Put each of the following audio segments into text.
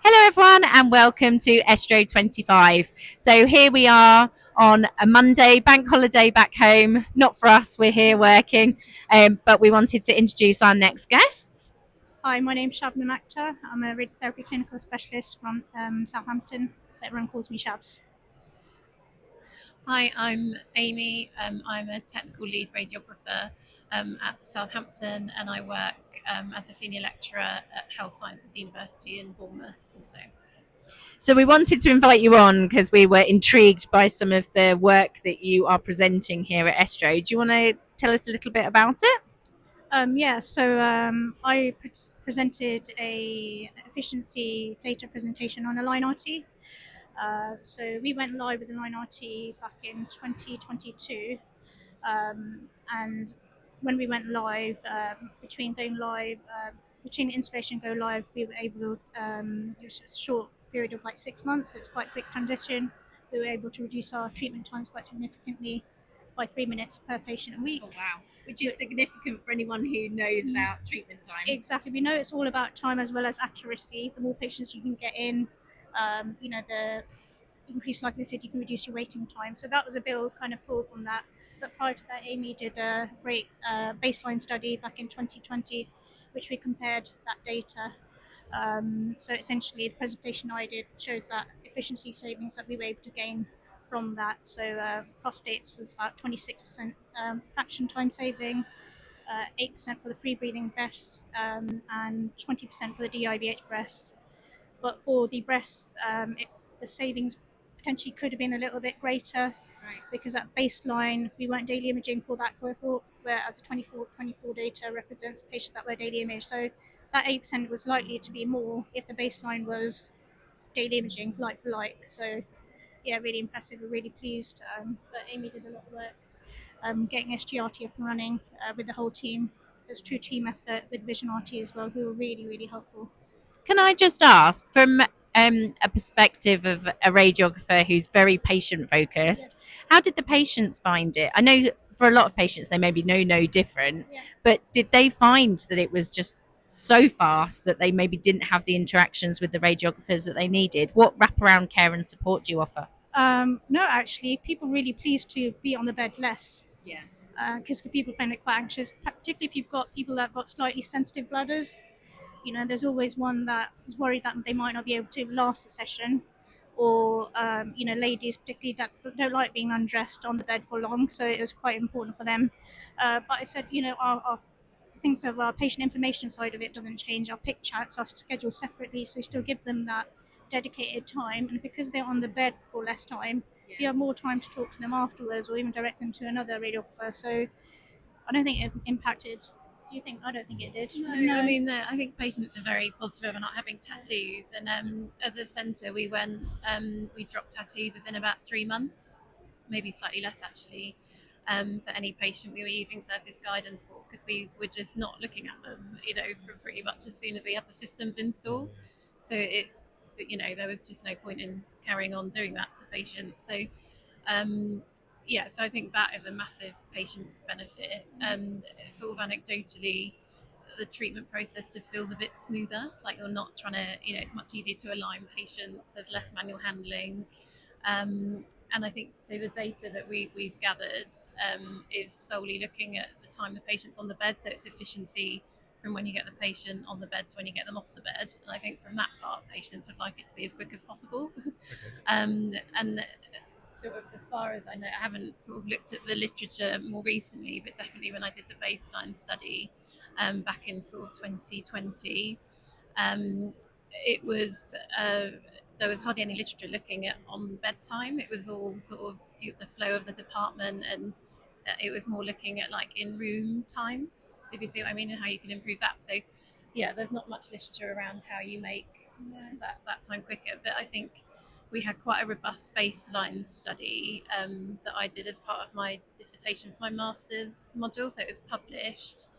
Hello, everyone, and welcome to ESTRO 25. So, here we are on a Monday, bank holiday back home. Not for us, we're here working, but we wanted to introduce our next guests. Hi, my name's Shabnum Akhtar. I'm a radiotherapy clinical specialist from Southampton. Everyone calls me Shabs. Hi, I'm Amy. I'm a technical lead radiographer at Southampton, and I work as a senior lecturer at Health Sciences University in Bournemouth also. So, we wanted to invite you on because we were intrigued by some of the work that you are presenting here at ESTRO. Do you want to tell us a little bit about it? I presented a efficiency data presentation on a line RT. So we went live with the line RT back in 2022, and when we went live, between the installation and go live, we were able. It was a short period of like 6 months. So it's quite a quick transition. We were able to reduce our treatment times quite significantly by 3 minutes per patient a week. Oh, wow. Which is significant for anyone who knows about treatment times. Exactly. We know it's all about time as well as accuracy. The more patients you can get in, the increased likelihood you can reduce your waiting time. So that was a bill kind of pulled from that. But prior to that, Amy did a great baseline study back in 2020, which we compared that data. So essentially, the presentation I did showed that efficiency savings that we were able to gain from that. So prostates was about 26% fraction time saving, 8% for the free breathing breasts, and 20% for the DIVH breasts. But for the breasts, the savings potentially could have been a little bit greater, Right. because at baseline we weren't daily imaging for that cohort, whereas the 24 data represents patients that were daily imaged. So that 8% was likely to be more if the baseline was daily imaging, like for like. So yeah, really impressive. We're really pleased. But Amy did a lot of work getting SGRT up and running with the whole team. There's true team effort with Vision RT as well, who were really, really helpful. Can I just ask, from a perspective of a radiographer who's very patient focused, Yes. how did the patients find it? I know for a lot of patients they maybe know no different, Yeah. but did they find that it was just so fast that they maybe didn't have the interactions with the radiographers that they needed? What wraparound care and support do you offer? No, actually, people really pleased to be on the bed less, Yeah. because people find it quite anxious, particularly if you've got people that have got slightly sensitive bladders. There's always one that is worried that they might not be able to last a session, or ladies particularly that don't like being undressed on the bed for long. So it was quite important for them. But I said, our things of our patient information side of it doesn't change. Our pick chats are scheduled separately, so we still give them that dedicated time. And because they're on the bed for less time, you have more time to talk to them afterwards, or even direct them to another radiographer. So I don't think it impacted. Do you think? I don't think it did. No, I mean, I think patients are very positive about not having tattoos. And as a centre, we dropped tattoos within about 3 months, maybe slightly less actually, for any patient we were using surface guidance for, because we were just not looking at them, for pretty much as soon as we had the systems installed. So there was just no point in carrying on doing that to patients. So so I think that is a massive patient benefit. Sort of anecdotally, the treatment process just feels a bit smoother. Like you're not trying to, it's much easier to align patients. There's less manual handling. And I think so. The data that we've gathered is solely looking at the time the patient's on the bed. So it's efficiency from when you get the patient on the bed to when you get them off the bed. And I think from that part, patients would like it to be as quick as possible. And sort of as far as I know, I haven't sort of looked at the literature more recently, but definitely when I did the baseline study back in sort of 2020, it was there was hardly any literature looking at on bedtime. It was all sort of the flow of the department, and it was more looking at like in room time, if you see what I mean, and how you can improve that. So yeah, there's not much literature around how you make that time quicker, but I think we had quite a robust baseline study that I did as part of my dissertation for my master's module. So it was published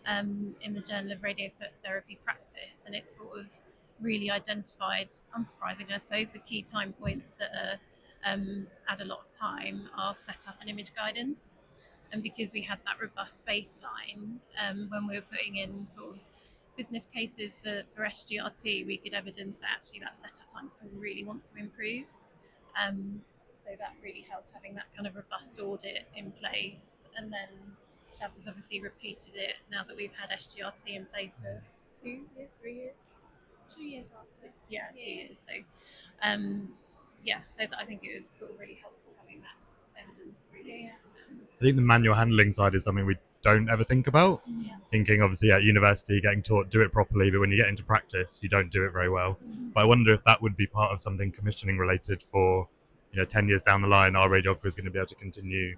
in the Journal of Radiotherapy Practice, and it sort of really identified, unsurprisingly, I suppose, the key time points that add a lot of time are setup and image guidance. And because we had that robust baseline, when we were putting in sort of business cases for SGRT, we could evidence that actually that setup time is something we really want to improve. So that really helped having that kind of robust audit in place. And then Shabs has obviously repeated it now that we've had SGRT in place for 2 years, 3 years? 2 years after. Yeah, 2 years. So, so that I think it was sort of really helpful having that evidence, really. I think the manual handling side is something we don't ever think about. Thinking, obviously, at university, getting taught do it properly, but when you get into practice, you don't do it very well. But I wonder if that would be part of something commissioning related for, 10 years down the line, our radiographer is going to be able to continue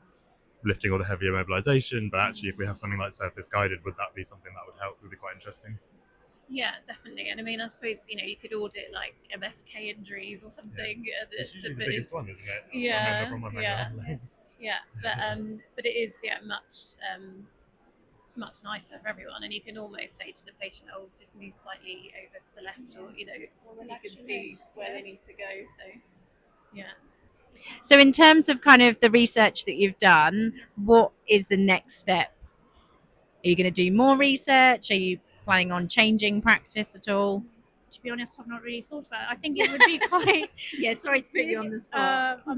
lifting all the heavier mobilization. But actually, if we have something like surface guided, would that be something that would help? Would be quite interesting. Yeah, definitely. And I mean, I suppose, you could audit like MSK injuries or something. It's usually the biggest one, isn't it? Yeah, from my but it is much nicer for everyone, and you can almost say to the patient, "Oh, just move slightly over to the left," or you can see where they need to go. So, yeah. So in terms of kind of the research that you've done, what is the next step? Are you going to do more research? Are you planning on changing practice at all? To be honest, I've not really thought about it. I think it would be quite. Yeah, sorry to put you on the spot. I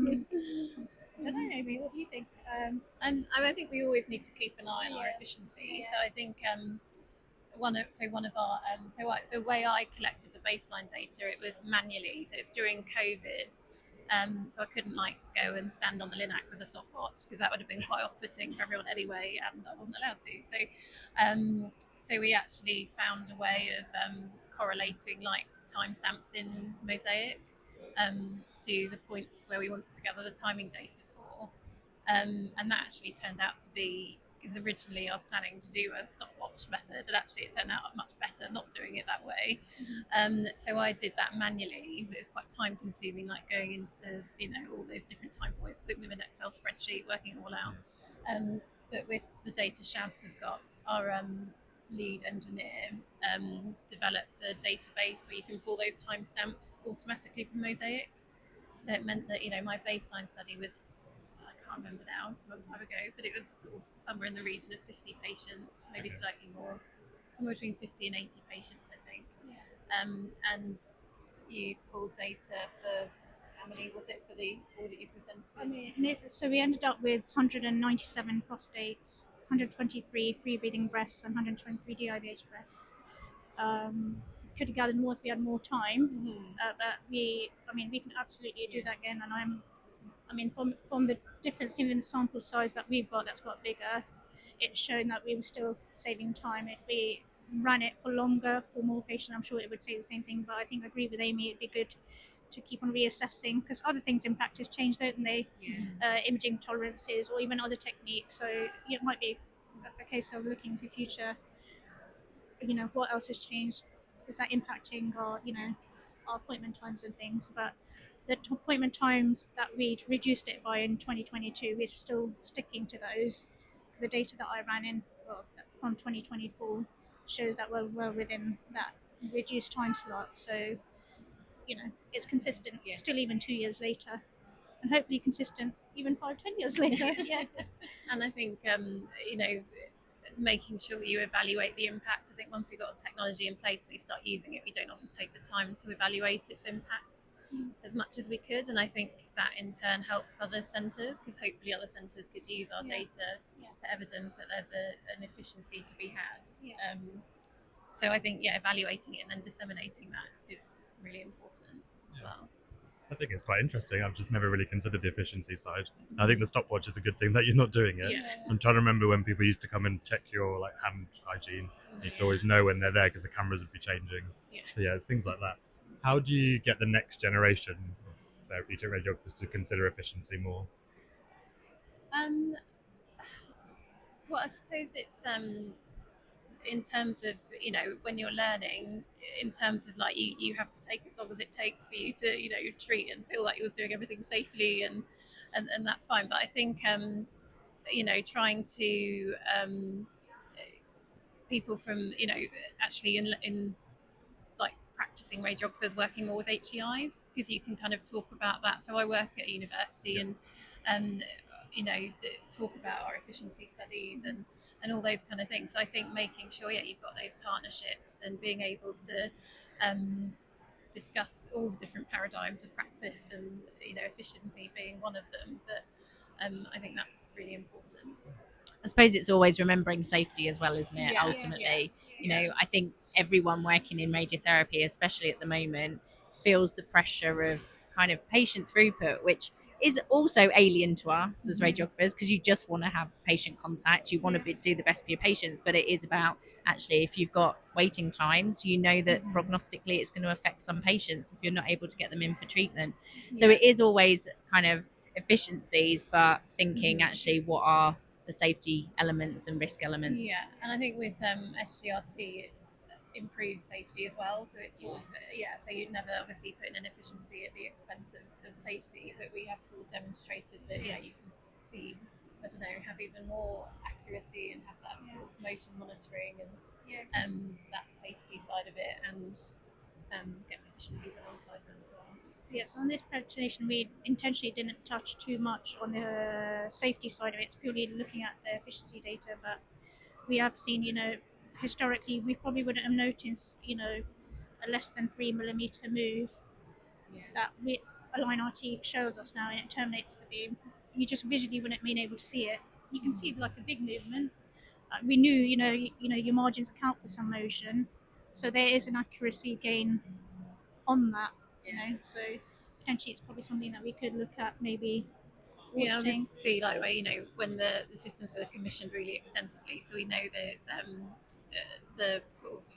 don't know, Amy. What do you think? I think we always need to keep an eye on our efficiency. So I think the way I collected the baseline data, it was manually. So it's during COVID. So I couldn't go and stand on the Linac with a stopwatch because that would have been quite off-putting for everyone anyway, and I wasn't allowed to. So we actually found a way of correlating timestamps in Mosaic to the points where we wanted to gather the timing data for, and that actually turned out to be, because originally I was planning to do a stopwatch method, and actually it turned out much better not doing it that way. So I did that manually, but it's quite time consuming, going into all those different time points, putting them in an Excel spreadsheet, working it all out. But with the data Shabs has got, our lead engineer developed a database where you can pull those timestamps automatically from Mosaic. So it meant that my baseline study was, I can't remember now, it's a long time ago, but it was sort of somewhere in the region of 50 patients, maybe slightly more, somewhere between 50 and 80 patients, I think. And you pulled data for, how many was it for the audit you presented? So we ended up with 197 prostates, 123 free breathing breasts, and 123 DIVH breasts. Could have gathered more if we had more time, but we can absolutely do that again. And from the difference in the sample size that we've got, that's got bigger, it's shown that we were still saving time. If we ran it for longer, for more patients, I'm sure it would say the same thing. But I think I agree with Amy, it'd be good to keep on reassessing, because other things in practice change, don't they? Imaging tolerances or even other techniques. So it might be a case of looking to future, what else has changed? Is that impacting our appointment times and things? But the appointment times that we'd reduced it by in 2022, we're still sticking to those, because the data that I ran from 2024 shows that we're well within that reduced time slot. So it's consistent still, even 2 years later, and hopefully consistent even 5-10 years later. And I think making sure you evaluate the impact. I think once we've got technology in place and we start using it, we don't often take the time to evaluate its impact as much as we could, and I think that in turn helps other centres, because hopefully other centres could use our data to evidence that there's an efficiency to be had. So I think evaluating it and then disseminating that is really important as well. I think it's quite interesting. I've just never really considered the efficiency side. I think the stopwatch is a good thing that you're not doing it. I'm trying to remember when people used to come and check your hand hygiene. You could always know when they're there because the cameras would be changing. So it's things like that. How do you get the next generation of therapeutic radiographers to consider efficiency more? Well, I suppose it's in terms of when you're learning, in terms of you have to take as long as it takes for you to treat and feel like you're doing everything safely, and that's fine. But I think trying to people from actually in practicing radiographers working more with HEIs, because you can kind of talk about that. So I work at a university, and talk about our efficiency studies and all those kind of things. So I think making sure you've got those partnerships and being able to discuss all the different paradigms of practice and efficiency being one of them. But I think that's really important. I suppose it's always remembering safety as well, isn't it? Yeah, ultimately, I think everyone working in radiotherapy, especially at the moment, feels the pressure of kind of patient throughput, which is also alien to us as radiographers, because you just want to have patient contact, you want to do the best for your patients, but it is about actually, if you've got waiting times, that prognostically it's going to affect some patients if you're not able to get them in for treatment. So it is always kind of efficiencies, but thinking actually what are the safety elements and risk elements. Yeah, and I think with SGRT, it's improved safety as well. So it's sort of, so you'd never obviously put in an efficiency at the expense of safety, but we have sort of demonstrated that, you can be, have even more accuracy and have that sort of motion monitoring and that safety side of it, and get efficiencies alongside them as well. Yes, on this presentation, we intentionally didn't touch too much on the safety side of it. It's purely looking at the efficiency data, but we have seen, historically, we probably wouldn't have noticed, a less than 3 millimeter move that a line RT shows us now, and it terminates the beam. You just visually wouldn't have been able to see it. You can see like a big movement. We knew, your margins account for some motion, so there is an accuracy gain on that. So potentially it's probably something that we could look at maybe auditing. See, like when the systems are commissioned really extensively, so we know that the sort of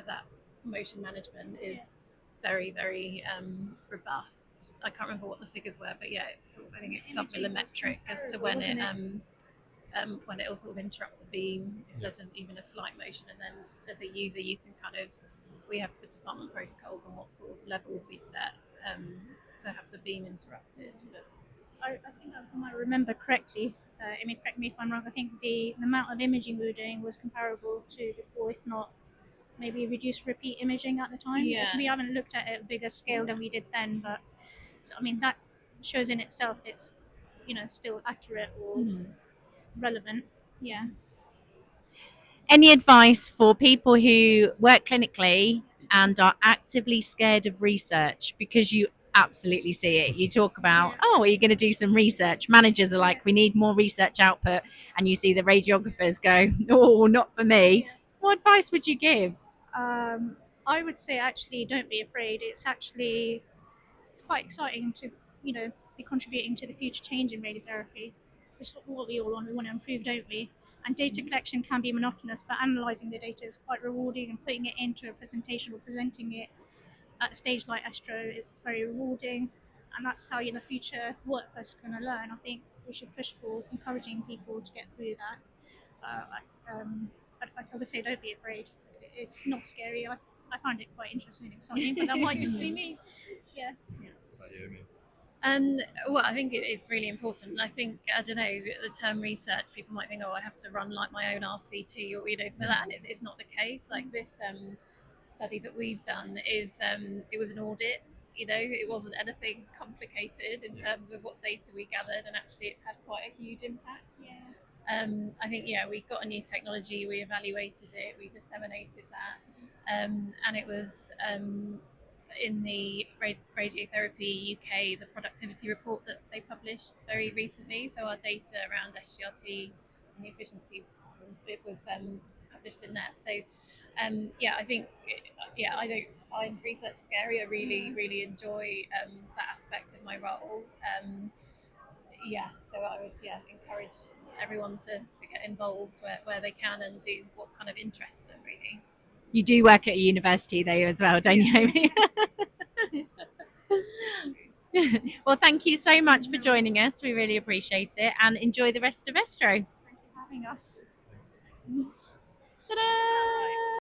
that motion management is very, very robust. I can't remember what the figures were, but it's sort of, I think it's sub-millimetric as to when it'll sort of interrupt the beam if there's even a slight motion, and then as a user you can we have the department protocols on what sort of levels we'd set to have the beam interrupted. But I think I might remember correctly. Correct me if I'm wrong. I think the amount of imaging we were doing was comparable to before, if not maybe reduced repeat imaging at the time. Yeah. So we haven't looked at a bigger scale than we did then, but that shows in itself it's still accurate or relevant. Yeah. Any advice for people who work clinically and are actively scared of research? Because you absolutely see it. You talk about, are you going to do some research? Managers are like, we need more research output. And you see the radiographers go, oh, not for me. What advice would you give? I would say actually don't be afraid. It's quite exciting to, be contributing to the future change in radiotherapy. It's what we all want. We want to improve, don't we? And data collection can be monotonous, but analysing the data is quite rewarding, and putting it into a presentation or presenting it at a stage like ESTRO is very rewarding. And that's how the future workers are going to learn. I think we should push for encouraging people to get through that. I would say don't be afraid. It's not scary. I find it quite interesting and exciting, but that might just be me. Yeah. Well, I think it's really important. And I think, I don't know, the term research, people might think, I have to run like my own RCT or, so that, and it's not the case. Like this study that we've done is, it was an audit, it wasn't anything complicated in terms of what data we gathered, and actually it's had quite a huge impact. Yeah. I think, we got a new technology, we evaluated it, we disseminated that, and it was in the Radiotherapy UK, the productivity report that they published very recently. So our data around SGRT and the efficiency, it was published in there. So I think, I don't find research scary. I really, really enjoy that aspect of my role. So I would encourage everyone to get involved where they can and do what kind of interests them, really. You do work at a university though as well, don't you, Amy? Well, thank you so much for joining us. We really appreciate it, and enjoy the rest of ESTRO. Thank you for having us. Ta-da!